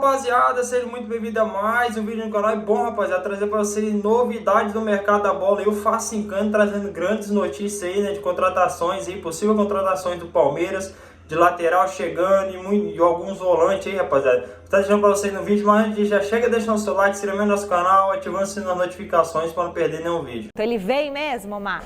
rapaziada, seja muito bem-vindo a mais um vídeo no canal. E bom, rapaziada, trazer para vocês novidades do mercado da bola. Eu faço encano, trazendo grandes notícias aí, né, de contratações aí, possíveis contratações do Palmeiras, de lateral chegando e alguns volantes aí, rapaziada. Vou estar deixando para vocês no vídeo, mas antes já chega deixando o seu like, se inscrevendo no nosso canal, ativando as notificações para não perder nenhum vídeo. Ele vem mesmo, Mar?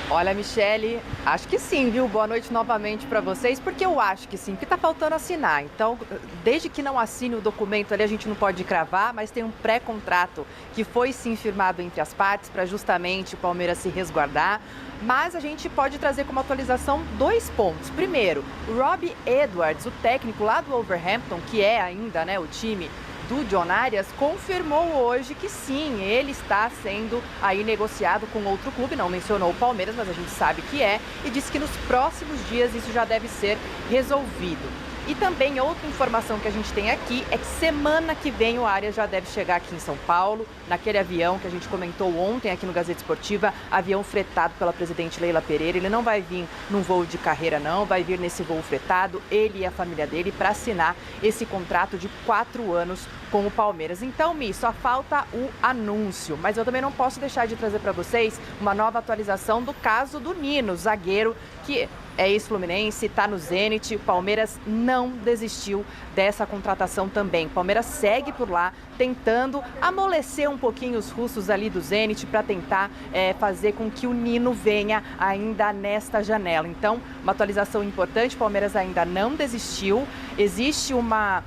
Olha, Michele, acho que sim, viu? Boa noite novamente para vocês, porque eu acho que sim, porque tá faltando assinar. Então, desde que não assine o documento ali, a gente não pode cravar, mas tem um pré-contrato que foi sim firmado entre as partes para justamente o Palmeiras se resguardar. Mas a gente pode trazer como atualização 2 pontos. Primeiro, o Robbie Edwards, o técnico lá do Wolverhampton, que é ainda, né, o time do John Arias, confirmou hoje que sim, ele está sendo aí negociado com outro clube, não mencionou o Palmeiras, mas a gente sabe que é, e disse que nos próximos dias isso já deve ser resolvido. E também outra informação que a gente tem aqui é que semana que vem o Arias já deve chegar aqui em São Paulo, naquele avião que a gente comentou ontem aqui no Gazeta Esportiva, avião fretado pela presidente Leila Pereira. Ele não vai vir num voo de carreira não, vai vir nesse voo fretado, ele e a família dele, para assinar esse contrato de 4 anos com o Palmeiras. Então, Mi, só falta o anúncio, mas eu também não posso deixar de trazer para vocês uma nova atualização do caso do Nino, zagueiro que é ex-Fluminense, está no Zenit. O Palmeiras não desistiu dessa contratação também. O Palmeiras segue por lá, tentando amolecer um pouquinho os russos ali do Zenit para tentar fazer com que o Nino venha ainda nesta janela. Então, uma atualização importante, o Palmeiras ainda não desistiu. Existe uma,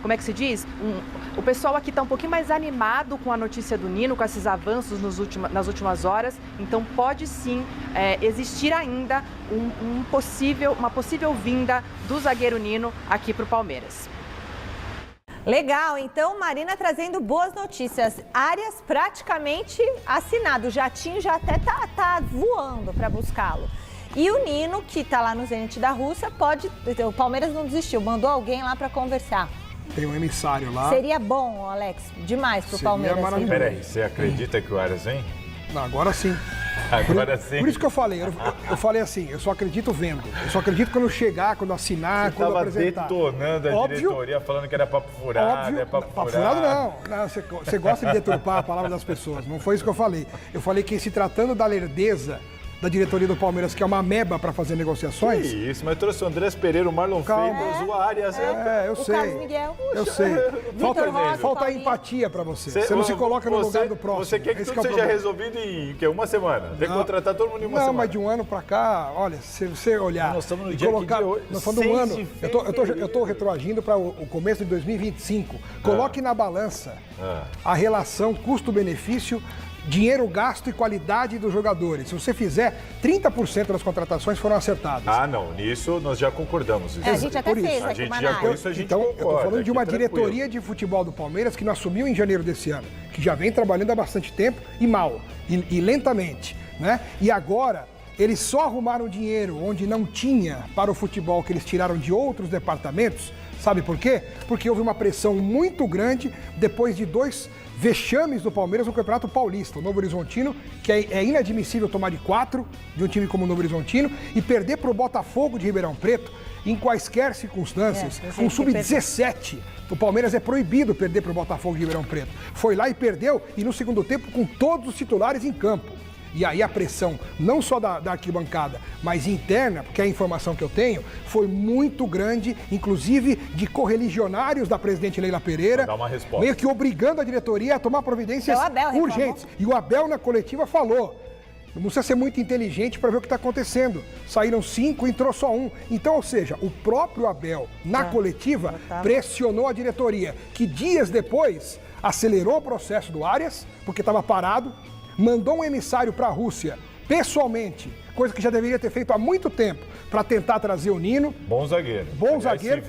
como é que se diz? O pessoal aqui está um pouquinho mais animado com a notícia do Nino, com esses avanços nas últimas horas. Então, pode sim existir ainda uma possível vinda do zagueiro Nino aqui para o Palmeiras. Legal, então Marina trazendo boas notícias. Arias praticamente assinado, o jatinho já até tá voando para buscá-lo. E o Nino, que está lá no Zenit da Rússia, o Palmeiras não desistiu, mandou alguém lá para conversar. Tem um emissário lá. Seria bom, Alex, demais pro Palmeiras. Peraí, você acredita que o Arias vem? Não, agora sim. Agora sim. Por isso que eu falei, eu falei assim, eu só acredito vendo. Eu só acredito quando chegar, quando assinar, quando apresentar. Você estava detonando a diretoria, falando que era papo furado, óbvio, é papo furado furado. Não, você gosta de deturpar a palavra das pessoas. Não foi isso que eu falei. Eu falei que se tratando da lerdeza da diretoria do Palmeiras, que é uma ameba para fazer negociações. Que isso, mas trouxe o Andrés Pereira, o Marlon Freitas, o Arias. Eu sei. Carlos Miguel. Eu sei. Falta empatia para você. Você não se coloca no lugar do próximo. Você quer que tudo seja resolvido em uma semana? Tem que contratar todo mundo em uma semana. Não, mas de um ano para cá, olha, se você olhar nós estamos no e dia colocar, hoje, nós estamos um ano, eu estou retroagindo para o começo de 2025. Coloque na balança a relação custo-benefício, dinheiro gasto e qualidade dos jogadores. Se você fizer, 30% das contratações foram acertadas. Ah, não. Nisso nós já concordamos. A gente até fez aqui uma análise. Então, eu estou falando de uma diretoria de futebol do Palmeiras que não assumiu em janeiro desse ano, que já vem trabalhando há bastante tempo e mal, e lentamente, né? E agora, eles só arrumaram dinheiro onde não tinha para o futebol, que eles tiraram de outros departamentos. Sabe por quê? Porque houve uma pressão muito grande depois de 2 vexames do Palmeiras no Campeonato Paulista. O Novo Horizontino, que é inadmissível tomar de 4 de um time como o Novo Horizontino, e perder para o Botafogo de Ribeirão Preto, em quaisquer circunstâncias, com sub-17. O Palmeiras é proibido perder para o Botafogo de Ribeirão Preto. Foi lá e perdeu, e no segundo tempo com todos os titulares em campo. E aí a pressão, não só da arquibancada, mas interna, porque a informação que eu tenho, foi muito grande, inclusive de correligionários da presidente Leila Pereira, meio que obrigando a diretoria a tomar providências urgentes. E o Abel na coletiva falou, não precisa ser muito inteligente para ver o que está acontecendo. Saíram 5, entrou só 1. Então, ou seja, o próprio Abel, na coletiva, pressionou a diretoria, que dias depois acelerou o processo do Arias, porque estava parado, mandou um emissário para a Rússia, pessoalmente, coisa que já deveria ter feito há muito tempo, para tentar trazer o Nino. Bom zagueiro.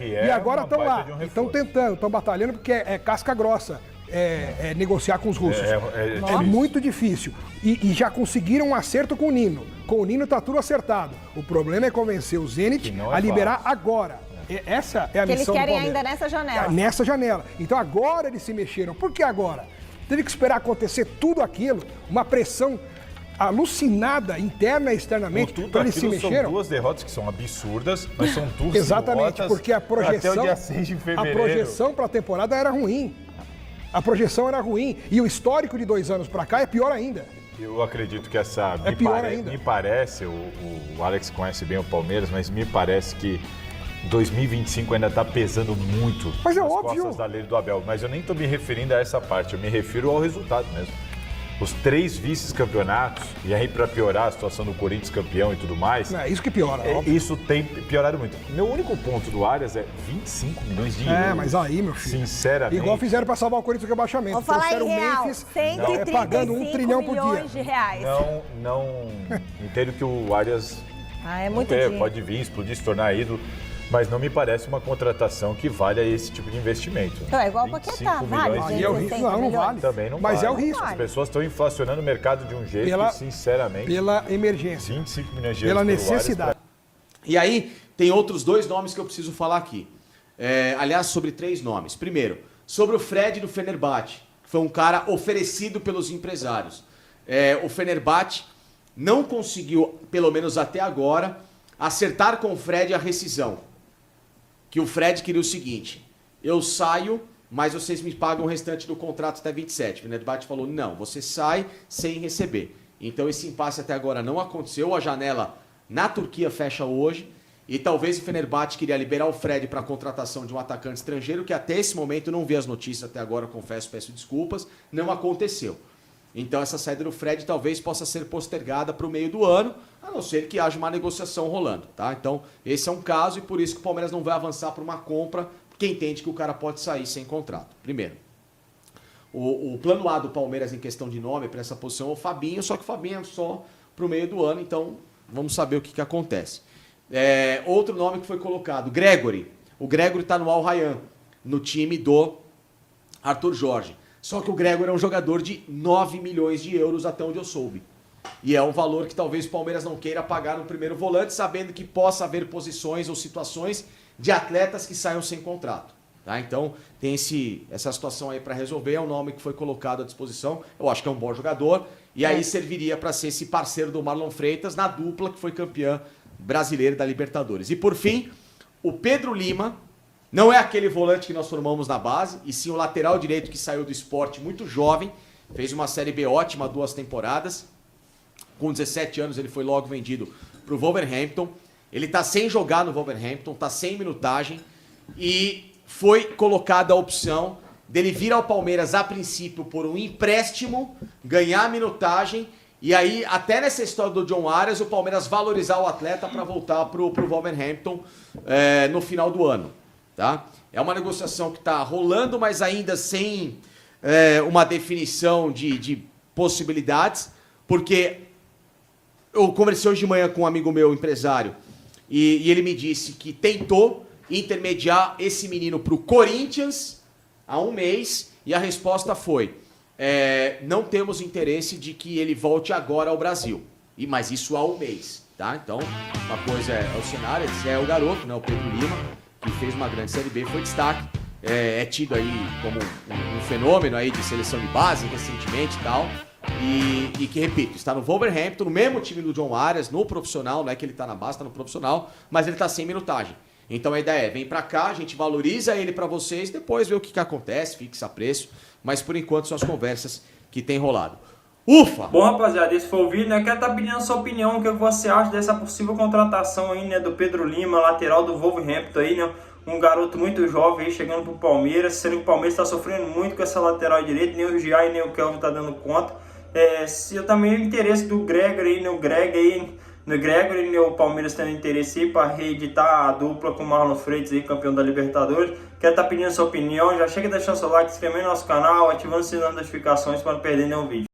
E agora estão lá, estão tentando, estão batalhando, porque é casca grossa negociar com os russos. É muito difícil. E já conseguiram um acerto com o Nino. Com o Nino está tudo acertado. O problema é convencer o Zenit a liberar agora. Essa é a missão do Palmeiras. Que eles querem ainda nessa janela. Nessa janela. Então agora eles se mexeram. Por que agora? Teve que esperar acontecer tudo aquilo, uma pressão alucinada, interna e externamente, Tudo para eles se aquilo mexeram. São duas derrotas que são absurdas, mas são duas Exatamente, derrotas porque a projeção, até o dia 6 de fevereiro. a projeção para a temporada era ruim. A projeção era ruim. E o histórico de 2 anos para cá é pior ainda. Eu acredito que essa... É pior ainda. Me parece, o Alex conhece bem o Palmeiras, mas me parece que 2025 ainda está pesando muito mas é nas óbvio. costas da lei do Abel. Mas eu nem estou me referindo a essa parte, eu me refiro ao resultado mesmo. Os 3 vices-campeonatos, e aí para piorar a situação do Corinthians campeão e tudo mais... É isso que piora, óbvio. Isso tem piorado muito. Meu único ponto do Arias é 25 milhões de euros. Mas aí, meu filho... Sinceramente... Igual fizeram para salvar o Corinthians do rebaixamento. Vou falar Trouxeram em real, Memphis, 135 pagando 1 trilhão por dia. milhões de reais. Não entendo que o Arias É muito dinheiro. pode vir, explodir, se tornar ídolo, mas não me parece uma contratação que valha esse tipo de investimento. Então, é igual o Paquetá, vale. Aí é o risco, não vale. Também não Mas vale. é o risco. As pessoas estão inflacionando o mercado de um jeito que, sinceramente... Pela emergência. 25 milhões de euros Pela pelo Arias necessidade. E aí, tem outros 2 nomes que eu preciso falar aqui. Aliás, sobre 3 nomes. Primeiro, sobre o Fred do Fenerbahçe, que foi um cara oferecido pelos empresários. O Fenerbahçe não conseguiu, pelo menos até agora, acertar com o Fred a rescisão. Que o Fred queria o seguinte: eu saio, mas vocês me pagam o restante do contrato até 27. O Fenerbahçe falou, não, você sai sem receber. Então esse impasse até agora não aconteceu, a janela na Turquia fecha hoje, e talvez o Fenerbahçe queria liberar o Fred para a contratação de um atacante estrangeiro, que até esse momento não vi as notícias até agora, confesso, peço desculpas, não aconteceu. Então essa saída do Fred talvez possa ser postergada para o meio do ano, a não ser que haja uma negociação rolando, tá? Então esse é um caso e por isso que o Palmeiras não vai avançar para uma compra, porque entende que o cara pode sair sem contrato. Primeiro, o plano A do Palmeiras em questão de nome para essa posição é o Fabinho, só que o Fabinho é só para o meio do ano, então vamos saber o que acontece. Outro nome que foi colocado, Gregory. O Gregory está no Al Rayyan, no time do Arthur Jorge. Só que o Gregory é um jogador de 9 milhões de euros, até onde eu soube. E é um valor que talvez o Palmeiras não queira pagar no primeiro volante, sabendo que possa haver posições ou situações de atletas que saiam sem contrato. Tá? Então, tem essa situação aí para resolver, é um nome que foi colocado à disposição. Eu acho que é um bom jogador. E aí serviria para ser esse parceiro do Marlon Freitas na dupla que foi campeã brasileira da Libertadores. E por fim, o Pedro Lima... Não é aquele volante que nós formamos na base, e sim o lateral direito que saiu do Sport muito jovem, fez uma Série B ótima, 2 temporadas. Com 17 anos ele foi logo vendido para o Wolverhampton. Ele está sem jogar no Wolverhampton, está sem minutagem, e foi colocada a opção dele vir ao Palmeiras a princípio por um empréstimo, ganhar minutagem, e aí até nessa história do John Arias o Palmeiras valorizar o atleta para voltar para o Wolverhampton no final do ano. Tá? É uma negociação que está rolando, mas ainda sem uma definição de possibilidades, porque eu conversei hoje de manhã com um amigo meu, empresário, e ele me disse que tentou intermediar esse menino para o Corinthians há 1 mês, e a resposta foi, não temos interesse de que ele volte agora ao Brasil, mas isso há 1 mês. Tá? Então, uma coisa é o cenário, esse é o garoto, né, o Pedro Lima, que fez uma grande Série B, foi destaque, é tido aí como um fenômeno aí de seleção de base recentemente e tal, e que, repito, está no Wolverhampton, no mesmo time do John Arias, no profissional, não é que ele está na base, está no profissional, mas ele está sem minutagem. Então a ideia é, vem pra cá, a gente valoriza ele pra vocês, depois vê o que acontece, fixa preço, mas por enquanto são as conversas que tem rolado. Ufa! Bom, rapaziada, esse foi o vídeo, né? Quero estar pedindo a sua opinião, o que você acha dessa possível contratação aí, né, do Pedro Lima, lateral do Wolverhampton aí, né? Um garoto muito jovem aí, chegando pro Palmeiras, sendo que o Palmeiras está sofrendo muito com essa lateral direita, nem o Giai nem o Kelvin tá dando conta. Eu também o interesse do Gregory, né? O Gregory, né? O Palmeiras tem interesse aí para reeditar a dupla com o Marlon Freitas aí, campeão da Libertadores. Quero estar pedindo a sua opinião, já chega deixando seu like, se inscrevendo no nosso canal, ativando o sininho das notificações para não perder nenhum vídeo.